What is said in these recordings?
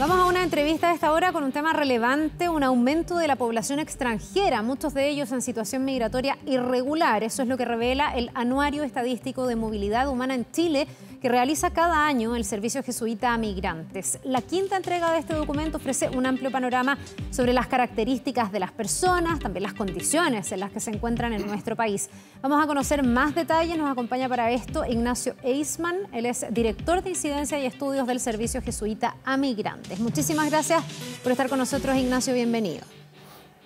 Vamos a una entrevista a esta hora con un tema relevante, un aumento de la población extranjera, muchos de ellos en situación migratoria irregular. Eso es lo que revela el Anuario Estadístico de Movilidad Humana en Chile, que realiza cada año el Servicio Jesuita a Migrantes. La quinta entrega de este documento ofrece un amplio panorama sobre las características de las personas, también las condiciones en las que se encuentran en nuestro país. Vamos a conocer más detalles, nos acompaña para esto Ignacio Eisman, él es director de Incidencia y Estudios del Servicio Jesuita a Migrantes. Muchísimas gracias por estar con nosotros, Ignacio, bienvenido.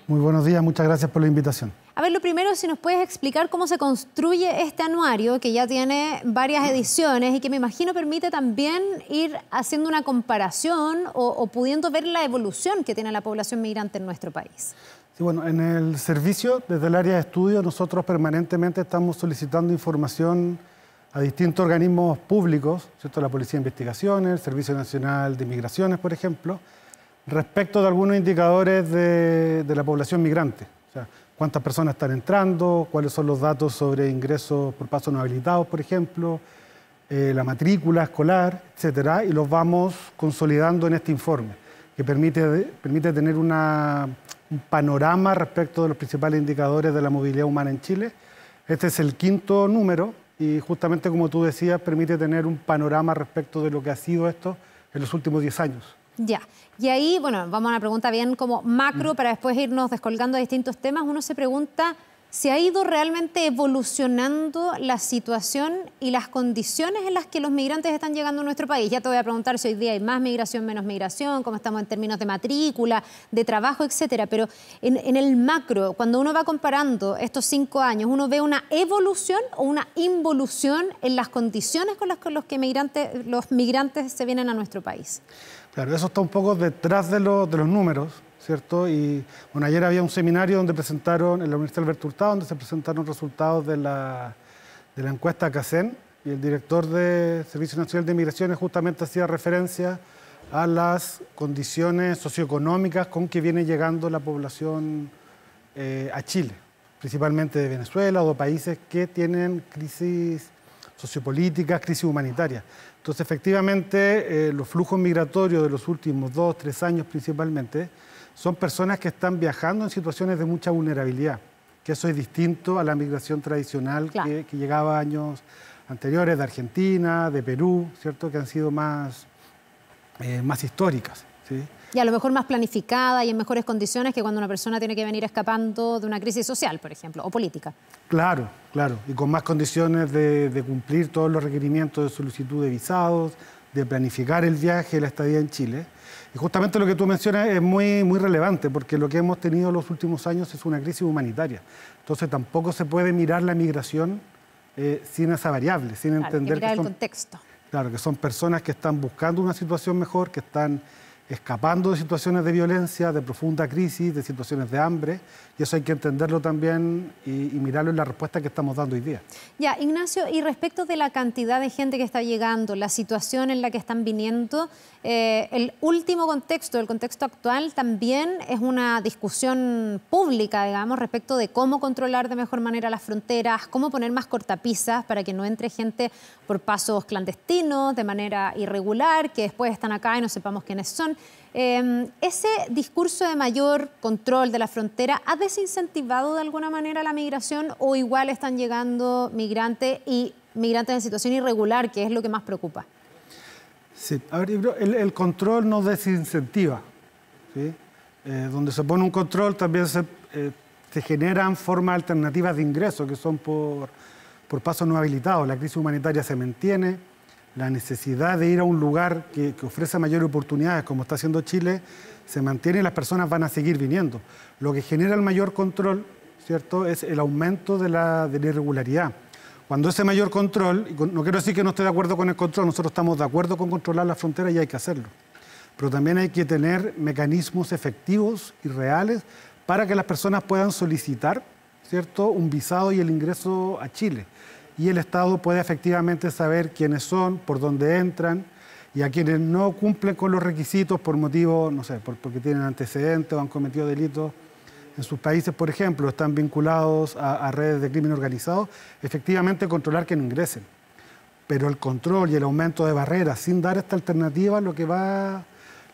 Muy buenos días, muchas gracias por la invitación. A ver, lo primero, si nos puedes explicar cómo se construye este anuario, que ya tiene varias ediciones y que me imagino permite también ir haciendo una comparación o pudiendo ver la evolución que tiene la población migrante en nuestro país. Sí, bueno, en el servicio, desde el área de estudio, nosotros permanentemente estamos solicitando información a distintos organismos públicos, ¿cierto? La Policía de Investigaciones, el Servicio Nacional de Migraciones, por ejemplo, respecto de algunos indicadores de la población migrante. O sea, cuántas personas están entrando, cuáles son los datos sobre ingresos por pasos no habilitados, por ejemplo, la matrícula escolar, etcétera, y los vamos consolidando en este informe, que permite tener un panorama respecto de los principales indicadores de la movilidad humana en Chile. Este es el quinto número y justamente, como tú decías, permite tener un panorama respecto de lo que ha sido esto en los últimos 10 años. Ya, y ahí, bueno, vamos a una pregunta bien como macro para después irnos descolgando de distintos temas. Uno se pregunta si ha ido realmente evolucionando la situación y las condiciones en las que los migrantes están llegando a nuestro país. Ya te voy a preguntar si hoy día hay más migración, menos migración, cómo estamos en términos de matrícula, de trabajo, etcétera. Pero en el macro, cuando uno va comparando estos 5 años, ¿uno ve una evolución o una involución en las condiciones con las que los migrantes se vienen a nuestro país? Claro, eso está un poco detrás de los números, ¿cierto? Y bueno, ayer había un seminario donde presentaron, en la Universidad Alberto Hurtado, donde se presentaron resultados de la encuesta CACEN, y el director del Servicio Nacional de Migraciones justamente hacía referencia a las condiciones socioeconómicas con que viene llegando la población a Chile, principalmente de Venezuela o de países que tienen crisis sociopolíticas, crisis humanitarias. Entonces, efectivamente, los flujos migratorios de los últimos 2 o 3 años principalmente son personas que están viajando en situaciones de mucha vulnerabilidad, que eso es distinto a la migración tradicional, claro, que llegaba años anteriores de Argentina, de Perú, ¿cierto? Que han sido más históricas, ¿sí? Y a lo mejor más planificada y en mejores condiciones que cuando una persona tiene que venir escapando de una crisis social, por ejemplo, o política. Claro, claro, y con más condiciones de cumplir todos los requerimientos de solicitud de visados, de planificar el viaje, la estadía en Chile. Y justamente lo que tú mencionas es muy relevante, porque lo que hemos tenido en los últimos años es una crisis humanitaria. Entonces tampoco se puede mirar la migración sin esa variable, sin entender que son, el contexto. Claro, que son personas que están buscando una situación mejor, que están escapando de situaciones de violencia, de profunda crisis, de situaciones de hambre, y eso hay que entenderlo también y mirarlo en la respuesta que estamos dando hoy día. Ya, Ignacio, y respecto de la cantidad de gente que está llegando, la situación en la que están viniendo, el último contexto, el contexto actual, también es una discusión pública, digamos, respecto de cómo controlar de mejor manera las fronteras, cómo poner más cortapisas para que no entre gente por pasos clandestinos, de manera irregular, que después están acá y no sepamos quiénes son. ¿Ese discurso de mayor control de la frontera ha desincentivado de alguna manera la migración o igual están llegando migrantes y migrantes en situación irregular, que es lo que más preocupa? Sí, a ver, el control no desincentiva, ¿sí? Donde se pone un control también se generan formas alternativas de ingreso que son por pasos no habilitados. La crisis humanitaria se mantiene. La necesidad de ir a un lugar que ofrece mayores oportunidades, como está haciendo Chile, se mantiene y las personas van a seguir viniendo. Lo que genera el mayor control, ¿cierto?, es el aumento de la irregularidad. Cuando ese mayor control, no quiero decir que no esté de acuerdo con el control, nosotros estamos de acuerdo con controlar la frontera y hay que hacerlo. Pero también hay que tener mecanismos efectivos y reales para que las personas puedan solicitar, ¿cierto?, un visado y el ingreso a Chile. Y el Estado puede efectivamente saber quiénes son, por dónde entran, y a quienes no cumplen con los requisitos por motivos, no sé, porque tienen antecedentes o han cometido delitos en sus países, por ejemplo, están vinculados a redes de crimen organizado, efectivamente controlar que no ingresen. Pero el control y el aumento de barreras sin dar esta alternativa lo que va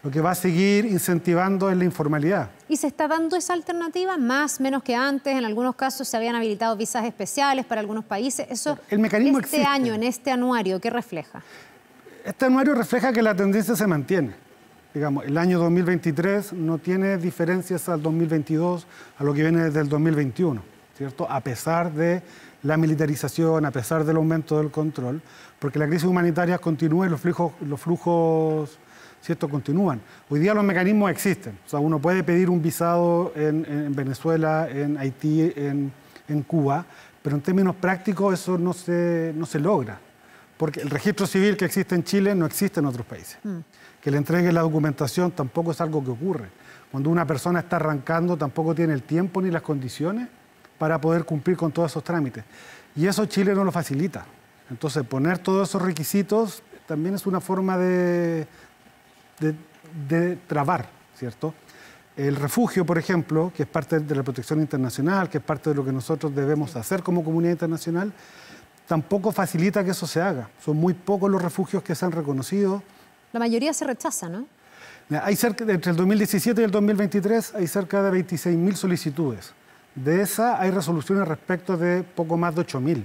lo que va a seguir incentivando es la informalidad. ¿Y se está dando esa alternativa, más menos que antes? En algunos casos se habían habilitado visas especiales para algunos países. Eso, el mecanismo este existe. año, en este anuario, ¿qué refleja? Este anuario refleja que la tendencia se mantiene. Digamos, el año 2023 no tiene diferencias al 2022, a lo que viene desde el 2021, ¿cierto? A pesar de la militarización, a pesar del aumento del control, porque la crisis humanitaria continúa y los flujos ¿cierto? Continúan. Hoy día los mecanismos existen. O sea, uno puede pedir un visado en Venezuela, en Haití, en Cuba, pero en términos prácticos eso no se logra. Porque el registro civil que existe en Chile no existe en otros países. Que le entreguen la documentación tampoco es algo que ocurre. Cuando una persona está arrancando tampoco tiene el tiempo ni las condiciones para poder cumplir con todos esos trámites. Y eso Chile no lo facilita. Entonces, poner todos esos requisitos también es una forma de trabar, ¿cierto? El refugio, por ejemplo, que es parte de la protección internacional, que es parte de lo que nosotros debemos hacer como comunidad internacional, tampoco facilita que eso se haga. Son muy pocos los refugios que se han reconocido. La mayoría se rechaza, ¿no? Hay entre el 2017 y el 2023 hay cerca de 26.000 solicitudes. De esas hay resoluciones respecto de poco más de 8.000.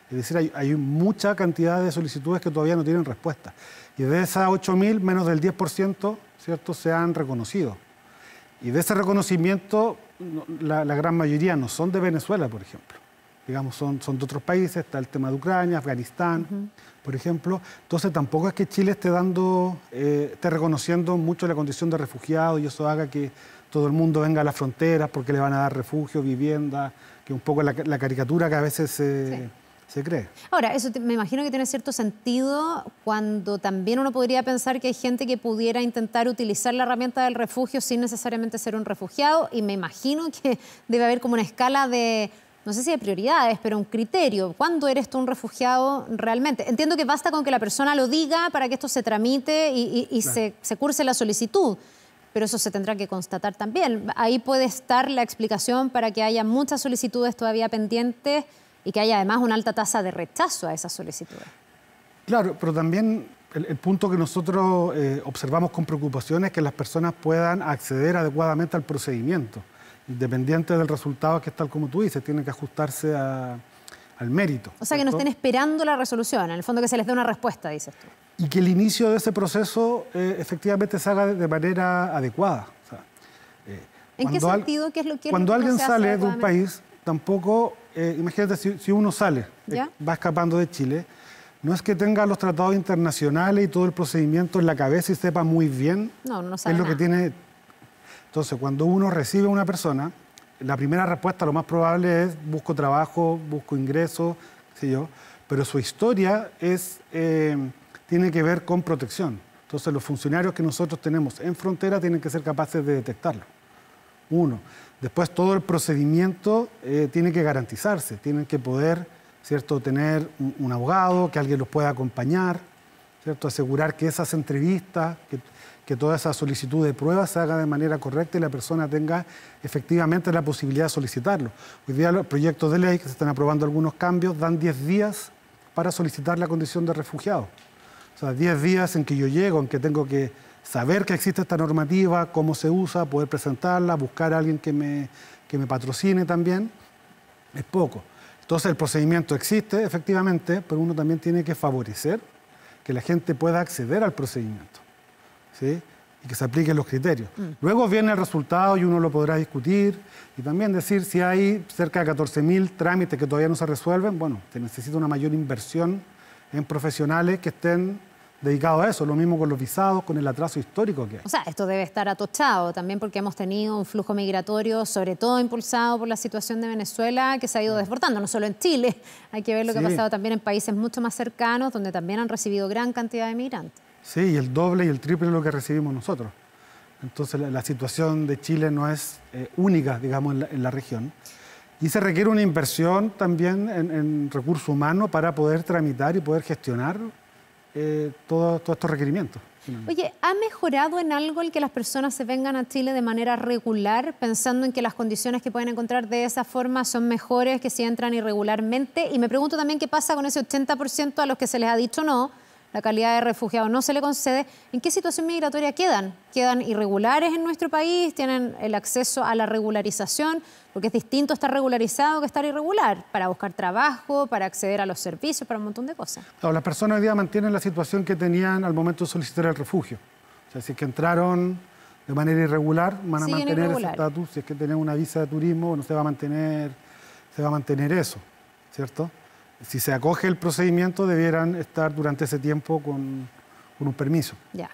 Es decir, hay mucha cantidad de solicitudes que todavía no tienen respuesta. Y de esas 8.000, menos del 10%, ¿cierto?, se han reconocido. Y de ese reconocimiento, la gran mayoría no son de Venezuela, por ejemplo. Digamos, son de otros países, está el tema de Ucrania, Afganistán, por ejemplo. Entonces, tampoco es que Chile esté reconociendo mucho la condición de refugiado y eso haga que todo el mundo venga a las fronteras porque le van a dar refugio, vivienda, que es un poco la caricatura que a veces se cree. Ahora, eso me imagino que tiene cierto sentido cuando también uno podría pensar que hay gente que pudiera intentar utilizar la herramienta del refugio sin necesariamente ser un refugiado, y me imagino que debe haber como una escala de, no sé si de prioridades, pero un criterio. ¿Cuándo eres tú un refugiado realmente? Entiendo que basta con que la persona lo diga para que esto se tramite y claro, se curse la solicitud, pero eso se tendrá que constatar también. Ahí puede estar la explicación para que haya muchas solicitudes todavía pendientes y que haya además una alta tasa de rechazo a esas solicitudes. Claro, pero también el punto que nosotros observamos con preocupación es que las personas puedan acceder adecuadamente al procedimiento, independiente del resultado, que es tal como tú dices, tiene que ajustarse al mérito. O sea, ¿cierto?, que no estén esperando la resolución, en el fondo que se les dé una respuesta, dices tú. Y que el inicio de ese proceso efectivamente se haga de manera adecuada. O sea, ¿en qué sentido? ¿Qué es lo que cuando alguien sale de un país, tampoco, imagínate si uno sale, va escapando de Chile, no es que tenga los tratados internacionales y todo el procedimiento en la cabeza y sepa muy bien no sabe nada. Que tiene. Entonces, cuando uno recibe a una persona, la primera respuesta lo más probable es busco trabajo, busco ingresos, qué sé yo, pero su historia tiene que ver con protección. Entonces, los funcionarios que nosotros tenemos en frontera tienen que ser capaces de detectarlo. Uno. Después, todo el procedimiento tiene que garantizarse, tienen que poder, ¿cierto?, tener un abogado, que alguien los pueda acompañar, ¿cierto?, asegurar que esas entrevistas, que toda esa solicitud de pruebas se haga de manera correcta y la persona tenga efectivamente la posibilidad de solicitarlo. Hoy día los proyectos de ley que se están aprobando algunos cambios dan 10 días para solicitar la condición de refugiado. O sea, 10 días en que yo llego, en que tengo que saber que existe esta normativa, cómo se usa, poder presentarla, buscar a alguien que me patrocine también, es poco. Entonces el procedimiento existe efectivamente, pero uno también tiene que favorecer que la gente pueda acceder al procedimiento, ¿sí?, y que se apliquen los criterios. Luego viene el resultado y uno lo podrá discutir y también decir si hay cerca de 14.000 trámites que todavía no se resuelven, bueno, se necesita una mayor inversión en profesionales que estén dedicados a eso. Lo mismo con los visados, con el atraso histórico que hay. O sea, esto debe estar atochado también porque hemos tenido un flujo migratorio, sobre todo impulsado por la situación de Venezuela, que se ha ido desbordando, no solo en Chile. Hay que ver lo que ha pasado también en países mucho más cercanos, donde también han recibido gran cantidad de migrantes. Sí, y el doble y el triple de lo que recibimos nosotros. Entonces, la situación de Chile no es única, digamos, en la región. Y se requiere una inversión también en recursos humanos para poder tramitar y poder gestionar todos estos requerimientos. Oye, ¿ha mejorado en algo el que las personas se vengan a Chile de manera regular, pensando en que las condiciones que pueden encontrar de esa forma son mejores que si entran irregularmente? Y me pregunto también qué pasa con ese 80% a los que se les ha dicho no. la calidad de refugiado no se le concede, ¿en qué situación migratoria quedan? ¿Quedan irregulares en nuestro país? ¿Tienen el acceso a la regularización? Porque es distinto estar regularizado que estar irregular, para buscar trabajo, para acceder a los servicios, para un montón de cosas. Claro, las personas hoy día mantienen la situación que tenían al momento de solicitar el refugio. O sea, si es que entraron de manera irregular, van a mantener ese estatus. Si es que tienen una visa de turismo, no se va a mantener eso, ¿cierto? Si se acoge el procedimiento, debieran estar durante ese tiempo con un permiso. Ya.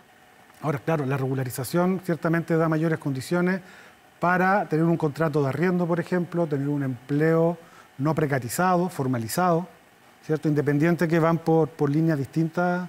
Ahora, claro, la regularización ciertamente da mayores condiciones para tener un contrato de arriendo, por ejemplo, tener un empleo no precarizado, formalizado, ¿cierto? Independiente que van por líneas distintas,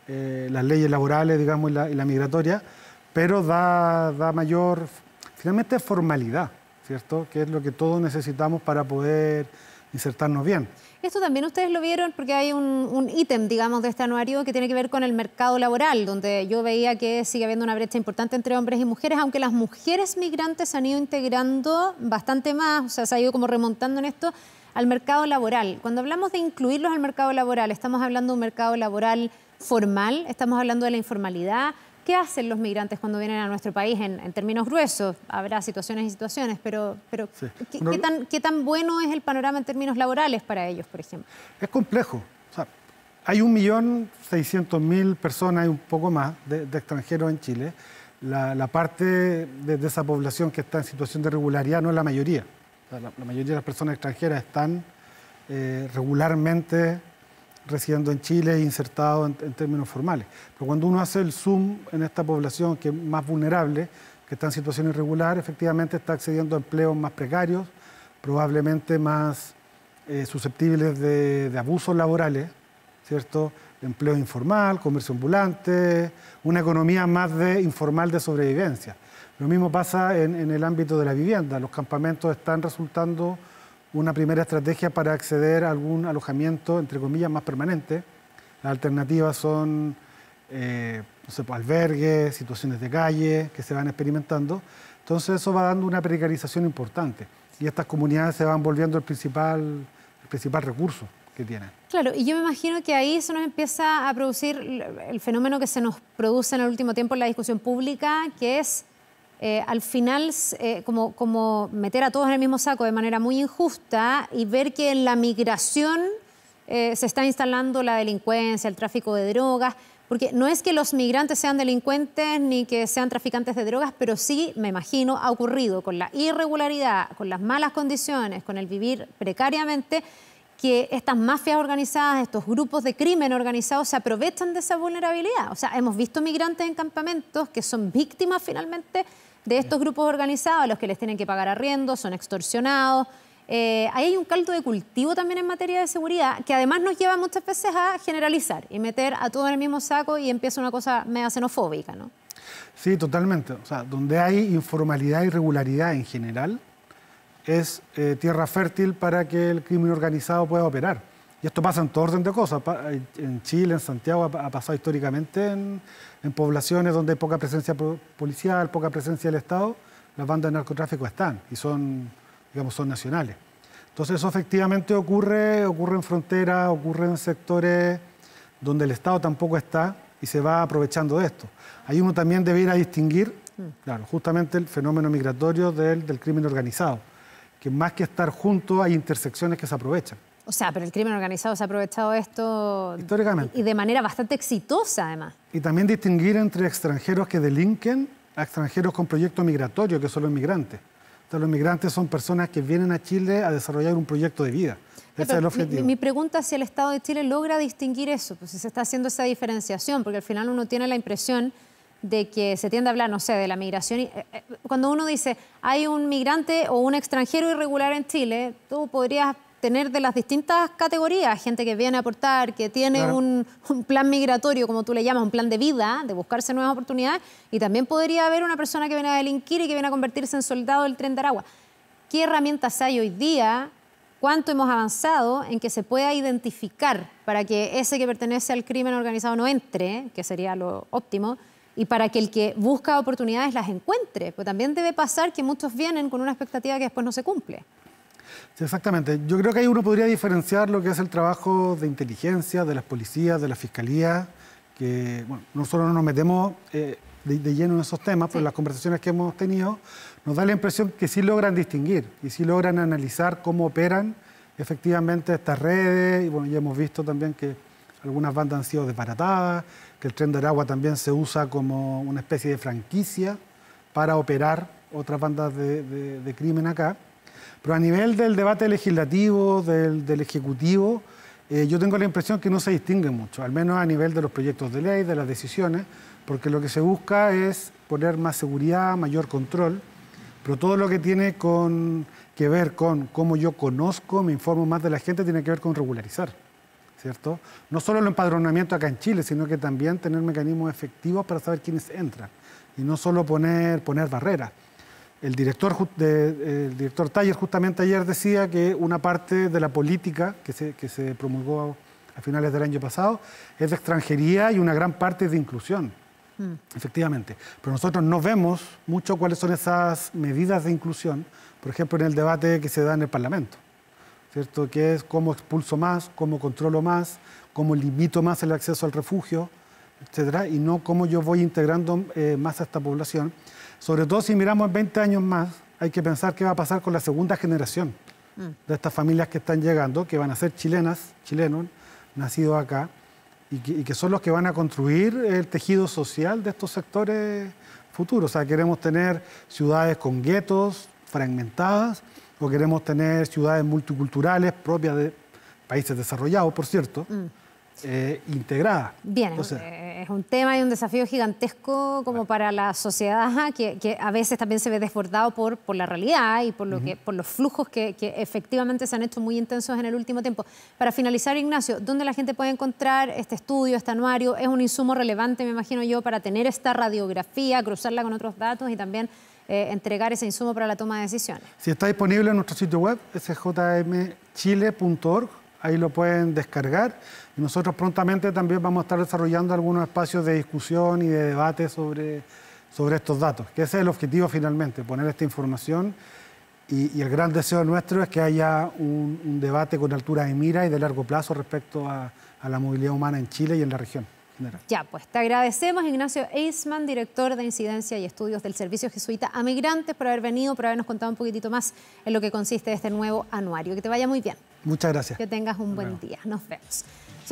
las leyes laborales, digamos, y la migratoria, pero da mayor, finalmente, formalidad, ¿cierto? Que es lo que todos necesitamos para poder insertarnos bien. Esto también ustedes lo vieron porque hay un ítem, digamos, de este anuario que tiene que ver con el mercado laboral, donde yo veía que sigue habiendo una brecha importante entre hombres y mujeres, aunque las mujeres migrantes se han ido integrando bastante más, o sea, se ha ido como remontando en esto al mercado laboral. Cuando hablamos de incluirlos al mercado laboral, ¿estamos hablando de un mercado laboral formal? ¿Estamos hablando de la informalidad? ¿Qué hacen los migrantes cuando vienen a nuestro país en términos gruesos? Habrá situaciones y situaciones, pero sí. ¿Qué tan bueno es el panorama en términos laborales para ellos, por ejemplo? Es complejo. O sea, hay 1.600.000 personas y un poco más de extranjeros en Chile. La parte de esa población que está en situación de irregularidad no es la mayoría. O sea, la mayoría de las personas extranjeras están regularmente residiendo en Chile e insertado en términos formales. Pero cuando uno hace el zoom en esta población que es más vulnerable, que está en situación irregular, efectivamente está accediendo a empleos más precarios, probablemente más susceptibles de abusos laborales, ¿cierto? Empleo informal, comercio ambulante, una economía más informal de sobrevivencia. Lo mismo pasa en el ámbito de la vivienda. Los campamentos están resultando una primera estrategia para acceder a algún alojamiento, entre comillas, más permanente. Las alternativas son no sé, albergues, situaciones de calle que se van experimentando. Entonces eso va dando una precarización importante y estas comunidades se van volviendo el principal recurso que tienen. Claro, y yo me imagino que ahí se nos empieza a producir el fenómeno que se nos produce en el último tiempo en la discusión pública, que es al final como meter a todos en el mismo saco de manera muy injusta y ver que en la migración se está instalando la delincuencia, el tráfico de drogas, porque no es que los migrantes sean delincuentes ni que sean traficantes de drogas, pero sí, me imagino, ha ocurrido con la irregularidad, con las malas condiciones, con el vivir precariamente, que estas mafias organizadas, estos grupos de crimen organizados se aprovechan de esa vulnerabilidad. O sea, hemos visto migrantes en campamentos que son víctimas finalmente de estos grupos organizados a los que les tienen que pagar arriendo, son extorsionados. Ahí hay un caldo de cultivo también en materia de seguridad que además nos lleva muchas veces a generalizar y meter a todos en el mismo saco y empieza una cosa medio xenofóbica, ¿no? Sí, totalmente. O sea, donde hay informalidad y irregularidad en general, es tierra fértil para que el crimen organizado pueda operar. Y esto pasa en todo orden de cosas. En Chile, en Santiago, ha pasado históricamente en poblaciones donde hay poca presencia policial, poca presencia del Estado. Las bandas de narcotráfico están y son nacionales. Entonces eso efectivamente ocurre en fronteras, ocurre en sectores donde el Estado tampoco está y se va aprovechando de esto. Ahí uno también debiera distinguir, claro, justamente el fenómeno migratorio del crimen organizado, que más que estar juntos hay intersecciones que se aprovechan. O sea, pero el crimen organizado se ha aprovechado de esto históricamente y de manera bastante exitosa además. Y también distinguir entre extranjeros que delinquen a extranjeros con proyecto migratorio, que son los migrantes. Entonces, los migrantes son personas que vienen a Chile a desarrollar un proyecto de vida. Ese es el objetivo. Mi pregunta es si el Estado de Chile logra distinguir eso, pues si se está haciendo esa diferenciación, porque al final uno tiene la impresión de que se tiende a hablar, no sé, de la migración. Cuando uno dice, hay un migrante o un extranjero irregular en Chile, tú podrías tener de las distintas categorías, gente que viene a aportar, que tiene claro. un plan migratorio, como tú le llamas, un plan de vida, de buscarse nuevas oportunidades, y también podría haber una persona que viene a delinquir y que viene a convertirse en soldado del Tren de Aragua. ¿Qué herramientas hay hoy día? ¿Cuánto hemos avanzado en que se pueda identificar para que ese que pertenece al crimen organizado no entre, que sería lo óptimo, y para que el que busca oportunidades las encuentre? Pues también debe pasar que muchos vienen con una expectativa que después no se cumple. Sí, exactamente. Yo creo que ahí uno podría diferenciar lo que es el trabajo de inteligencia, de las policías, de la fiscalía bueno, nosotros no nos metemos de lleno en esos temas, pero Sí. las conversaciones que hemos tenido nos da la impresión que sí logran distinguir y sí logran analizar cómo operan efectivamente estas redes. Y bueno, ya hemos visto también que algunas bandas han sido desbaratadas, que el Tren de Aragua también se usa como una especie de franquicia para operar otras bandas de crimen acá. Pero a nivel del debate legislativo, del Ejecutivo, yo tengo la impresión que no se distingue mucho, al menos a nivel de los proyectos de ley, de las decisiones, porque lo que se busca es poner más seguridad, mayor control, pero todo lo que tiene que ver con cómo yo conozco, me informo más de la gente, tiene que ver con regularizar, ¿cierto? No solo el empadronamiento acá en Chile, sino que también tener mecanismos efectivos para saber quiénes entran y no solo poner barreras. El director Taller justamente ayer decía que una parte de la política que se promulgó a finales del año pasado es de extranjería y una gran parte es de inclusión, efectivamente. Pero nosotros no vemos mucho cuáles son esas medidas de inclusión, por ejemplo, en el debate que se da en el Parlamento, ¿cierto? Que es cómo expulso más, cómo controlo más, cómo limito más el acceso al refugio, etcétera, y no cómo yo voy integrando más a esta población. Sobre todo si miramos en 20 años más, hay que pensar qué va a pasar con la segunda generación de estas familias que están llegando, que van a ser chilenos, nacidos acá, y que son los que van a construir el tejido social de estos sectores futuros. O sea, queremos tener ciudades con guetos fragmentadas, o queremos tener ciudades multiculturales propias de países desarrollados, por cierto, integrada. Bien, Entonces, es un tema y un desafío gigantesco como para la sociedad que a veces también se ve desbordado por la realidad y por, por los flujos que efectivamente se han hecho muy intensos en el último tiempo. Para finalizar, Ignacio, ¿dónde la gente puede encontrar este estudio, este anuario? Es un insumo relevante, me imagino yo, para tener esta radiografía, cruzarla con otros datos y también entregar ese insumo para la toma de decisiones. Si está disponible en nuestro sitio web, sjmchile.org, ahí lo pueden descargar. Y nosotros prontamente también vamos a estar desarrollando algunos espacios de discusión y de debate sobre estos datos, que ese es el objetivo finalmente, poner esta información. Y el gran deseo nuestro es que haya un debate con altura de mira y de largo plazo respecto a la movilidad humana en Chile y en la región general. Ya, pues te agradecemos, Ignacio Eisman, director de Incidencia y Estudios del Servicio Jesuita a Migrantes, por haber venido, por habernos contado un poquitito más en lo que consiste este nuevo anuario. Que te vaya muy bien. Muchas gracias. Que tengas un buen día. Nos vemos.